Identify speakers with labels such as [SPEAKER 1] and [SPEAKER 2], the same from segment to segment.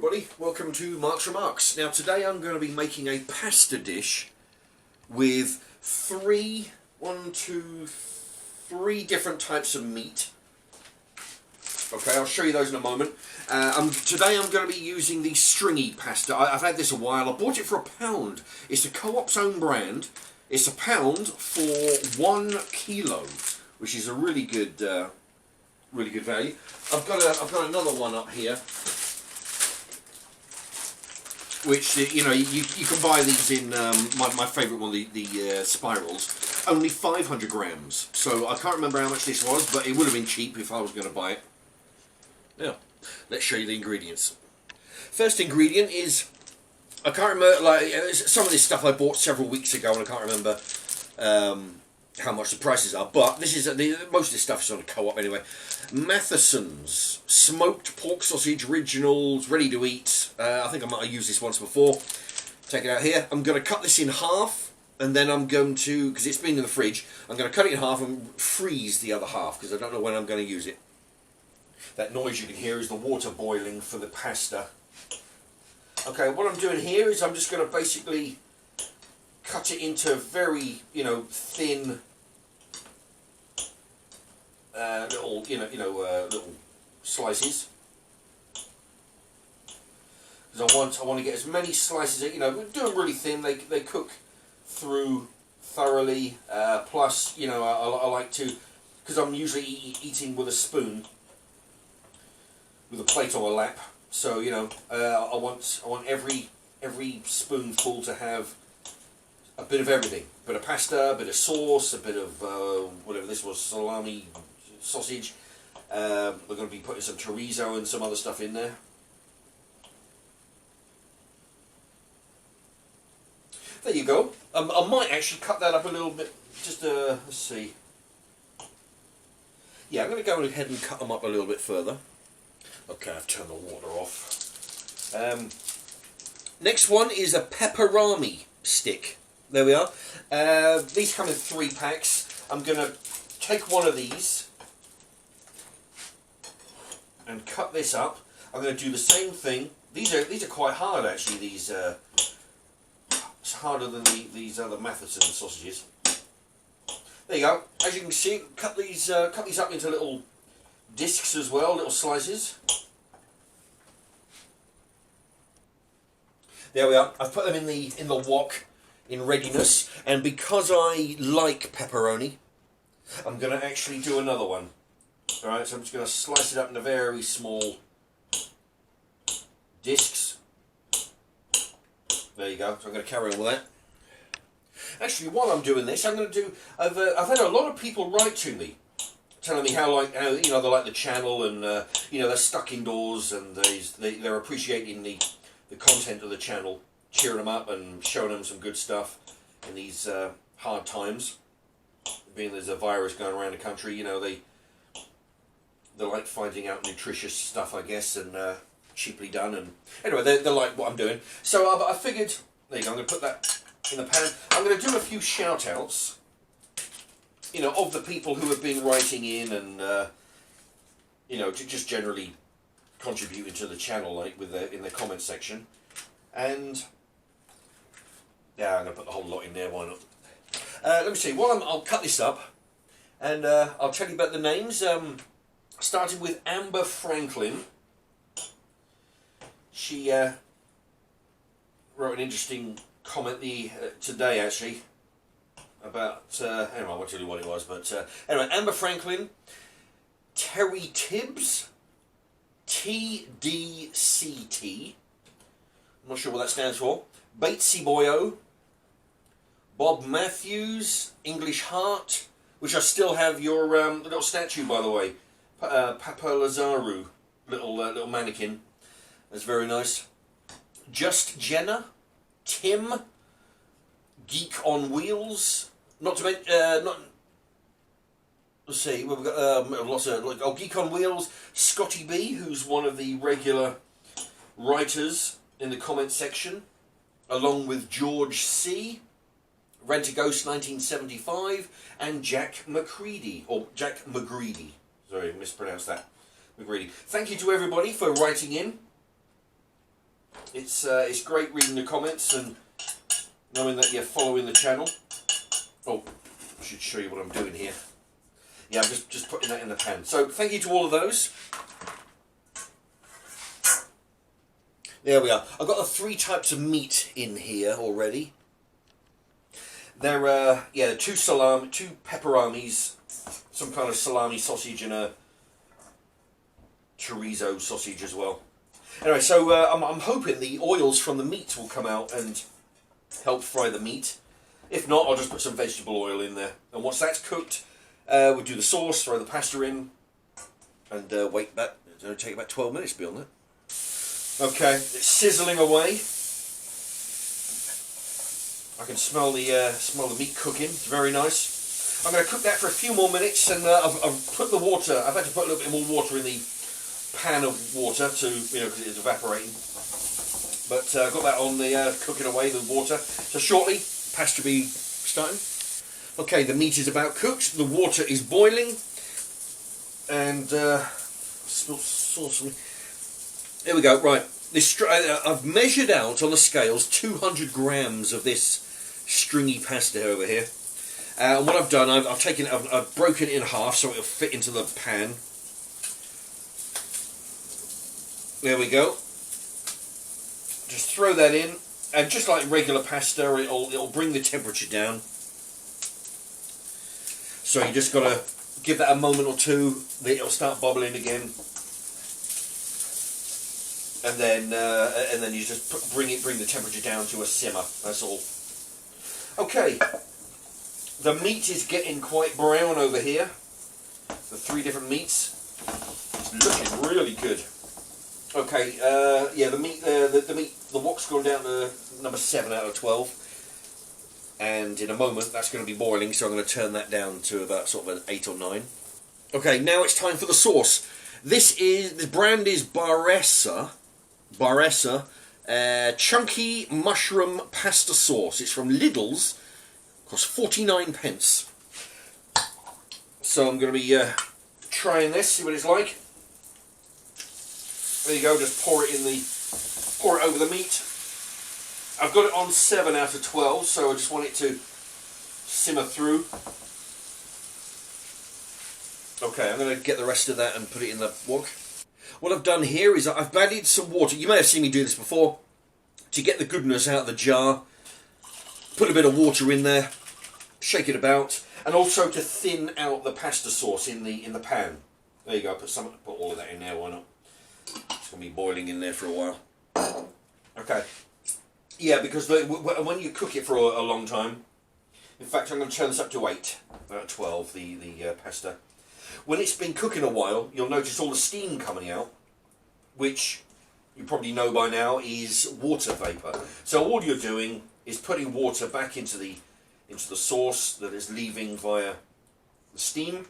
[SPEAKER 1] everybody, welcome to Mark's Remarks. Now today I'm going to be making a pasta dish with three different types of meat. Okay, I'll show you those in a moment. Today I'm going to be using the stringy pasta. I've had this a while. I bought it for £1. It's a Co-op's own brand. It's £1 for 1 kilo, which is a really good value. I've got another one up here, which you can buy these in my favourite one, the spirals. Only 500 grams. So I can't remember how much this was, but it would have been cheap if I was going to buy it. Now, let's show you the ingredients. First ingredient is, I can't remember, like some of this stuff I bought several weeks ago, and I can't remember how much the prices are. But this is most of this stuff is on a Co-op anyway. Matheson's smoked pork sausage originals, ready to eat. I think I might have used this once before. Take it out here. I'm going to cut this in half, and then I'm going to, because it's been in the fridge, I'm going to cut it in half and freeze the other half because I don't know when I'm going to use it. That noise you can hear is the water boiling for the pasta. Okay, what I'm doing here is I'm just going to basically cut it into very, thin little, little slices. Because I want to get as many slices. Do them really thin. They cook through thoroughly. Plus, I like to, because I'm usually eating with a spoon, with a plate on my lap. So I want every spoonful to have a bit of everything. A bit of pasta, a bit of sauce, a bit of whatever this was, salami, sausage. We're going to be putting some chorizo and some other stuff in there. There you go. I might actually cut that up a little bit. Just let's see. Yeah, I'm going to go ahead and cut them up a little bit further. Okay, I've turned the water off. Next one is a Peperami stick. There we are. These come in 3 packs. I'm going to take one of these and cut this up. I'm going to do the same thing. These are quite hard actually. These it's harder than these other Matheson sausages. There you go. As you can see, cut these up into little discs as well, little slices. There we are. I've put them in the wok in readiness, and because I like pepperoni, I'm going to actually do another one. All right, so I'm just going to slice it up into very small discs. There you go. So I'm going to carry on with that. Actually, while I'm doing this, I'm going to do. I've had a lot of people write to me, telling me how they like the channel, and they're stuck indoors and they're appreciating the content of the channel, cheering them up and showing them some good stuff in these hard times. Being there's a virus going around the country, they like finding out nutritious stuff, I guess, and cheaply done. And anyway, they like what I'm doing. So I figured, there you go. I'm going to put that in the pan. I'm going to do a few shout outs, of the people who have been writing in and just generally contributing to the channel, like in the comment section. And yeah, I'm going to put the whole lot in there, why not? Let me see, I'll cut this up, and I'll tell you about the names, starting with Amber Franklin. She wrote an interesting comment today, actually, about, anyway, I won't tell you what it was, but anyway, Amber Franklin, Terry Tibbs, TDCT, I'm not sure what that stands for, Batesy Boyo, Bob Matthews, English Heart, which I still have your little statue, by the way, Papa Lazaru, little mannequin, that's very nice. Just Jenna, Tim, Geek on Wheels, not to mention, let's see, we've got lots of, Geek on Wheels, Scotty B, who's one of the regular writers in the comment section, along with George C, Rent-A-Ghost 1975, and Jack McCready, sorry, mispronounced that, McGreedy. Thank you to everybody for writing in. It's great reading the comments and knowing that you're following the channel. Oh, I should show you what I'm doing here. Yeah, I'm just putting that in the pan. So thank you to all of those. There we are. I've got the 3 types of meat in here already. They're yeah, 2 Peperamis, some kind of salami sausage and a Chorizo sausage as well. Anyway, so I'm hoping the oils from the meat will come out and help fry the meat. If not, I'll just put some vegetable oil in there. And once that's cooked, we'll do the sauce, throw the pasta in, and wait back. It'll take about 12 minutes to be on that. Okay, it's sizzling away. I can smell the meat cooking. It's very nice. I'm going to cook that for a few more minutes, and I've put the water. I've had to put a little bit more water in the pan of water to, because it's evaporating. But I've got that on the cooking away the water. So shortly, pasta will be starting. Okay, the meat is about cooked. The water is boiling, and spill sauce on me. There we go. Right, this I've measured out on the scales 200 grams of this stringy pasta over here. And what I've done, I've broken it in half so it'll fit into the pan. There we go. Just throw that in, and just like regular pasta, it'll bring the temperature down. So you just got to give that a moment or two. It'll start bubbling again, and then you just bring the temperature down to a simmer. That's all. Okay. The meat is getting quite brown over here. The 3 different meats. It's looking really good. Okay, yeah, the meat, the wok's gone down to number 7 out of 12, and in a moment that's going to be boiling, so I'm going to turn that down to about sort of an 8 or 9. Okay, now it's time for the sauce. The brand is Baressa, chunky mushroom pasta sauce. It's from Lidl's. Costs 49p. So I'm going to be trying this, see what it's like. There you go, just pour it over the meat. I've got it on 7 out of 12, so I just want it to simmer through. Okay, I'm going to get the rest of that and put it in the wok. What I've done here is I've added some water. You may have seen me do this before. To get the goodness out of the jar, put a bit of water in there, shake it about, and also to thin out the pasta sauce in the pan. There you go, put all of that in there, why not? It's going to be boiling in there for a while. Okay. Yeah, because when you cook it for a long time, in fact I'm going to turn this up to 8 out of 12, the pasta. When it's been cooking a while, you'll notice all the steam coming out, which you probably know by now is water vapour. So all you're doing is putting water back into the sauce that is leaving via the steam,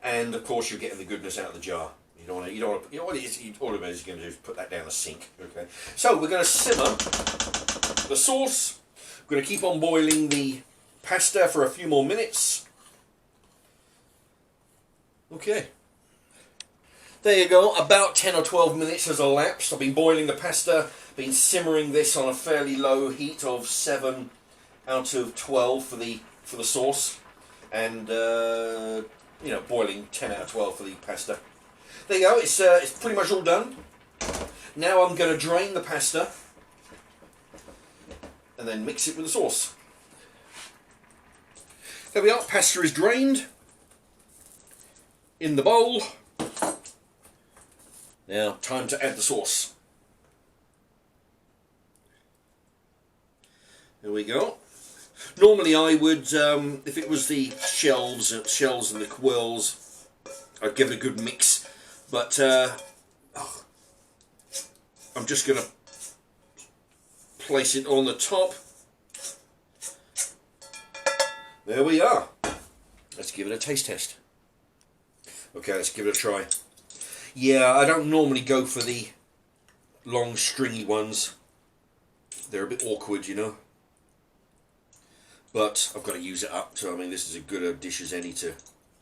[SPEAKER 1] and of course you're getting the goodness out of the jar. All it is you're going to do is put that down the sink. Okay. So we're going to simmer the sauce. We're going to keep on boiling the pasta for a few more minutes. Okay. There you go. About 10 or 12 minutes has elapsed. I've been boiling the pasta, been simmering this on a fairly low heat of 7 out of 12 for the sauce, and boiling 10 out of 12 for the pasta. There you go, it's pretty much all done. Now I'm going to drain the pasta and then mix it with the sauce. There we are, pasta is drained in the bowl. Now, time to add the sauce. There we go. Normally I would, if it was the shells and the quills, I'd give it a good mix. But I'm just going to place it on the top. There we are. Let's give it a taste test. Okay, let's give it a try. Yeah, I don't normally go for the long stringy ones. They're a bit awkward, you know. But I've got to use it up, so I mean this is as good a dish as any to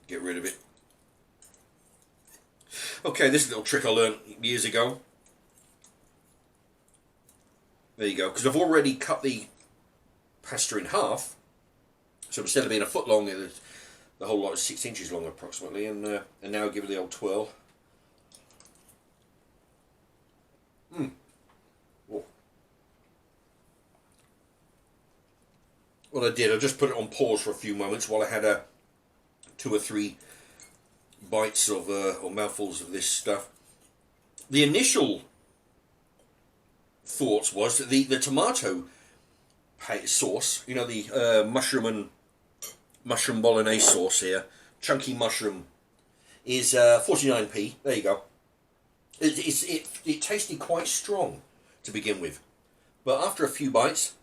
[SPEAKER 1] get rid of it. Okay, this little trick I learned years ago. There you go. Because I've already cut the pasta in half. So instead of being a foot long, the whole lot is 6 inches long approximately. And now give it the old twirl. Oh. What I did, I just put it on pause for a few moments while I had 2 or 3 bites of or mouthfuls of this stuff. The initial thoughts was that the tomato sauce, you know, the mushroom bolognese sauce here, chunky mushroom, is 49p. There you go. It tasted quite strong to begin with, but after a few bites,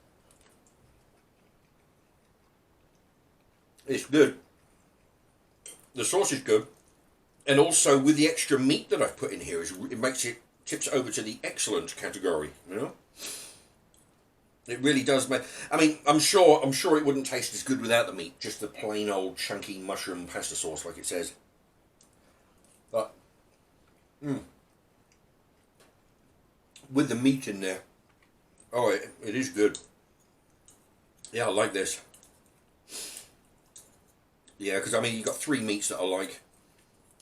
[SPEAKER 1] it's good. The sauce is good, and also with the extra meat that I've put in here, it makes it tips over to the excellent category. You know, it really does make. I mean, I'm sure it wouldn't taste as good without the meat, just the plain old chunky mushroom pasta sauce, like it says. But with the meat in there, oh, it is good. Yeah, I like this. Yeah, because I mean, you've got 3 meats that I like.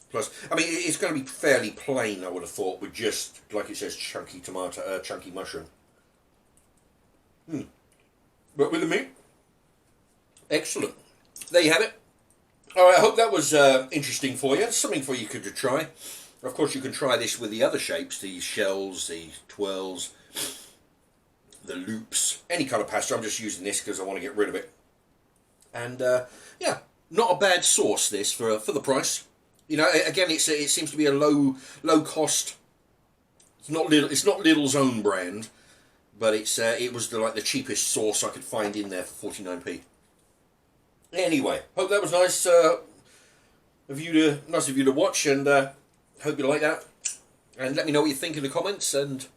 [SPEAKER 1] Plus, I mean, it's going to be fairly plain, I would have thought, with just, like it says, chunky mushroom. But with the meat, excellent. There you have it. All right, I hope that was interesting for you. Something for you to try. Of course, you can try this with the other shapes, the shells, the twirls, the loops, any kind of pasta. I'm just using this because I want to get rid of it. And, yeah, not a bad sauce, this, for the price. You know, again, it seems to be a low cost. It's not Lidl's own brand, but it was the cheapest sauce I could find in there for 49p. Anyway, hope that was nice of you to watch, and hope you like that. And let me know what you think in the comments. And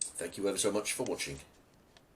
[SPEAKER 1] thank you ever so much for watching.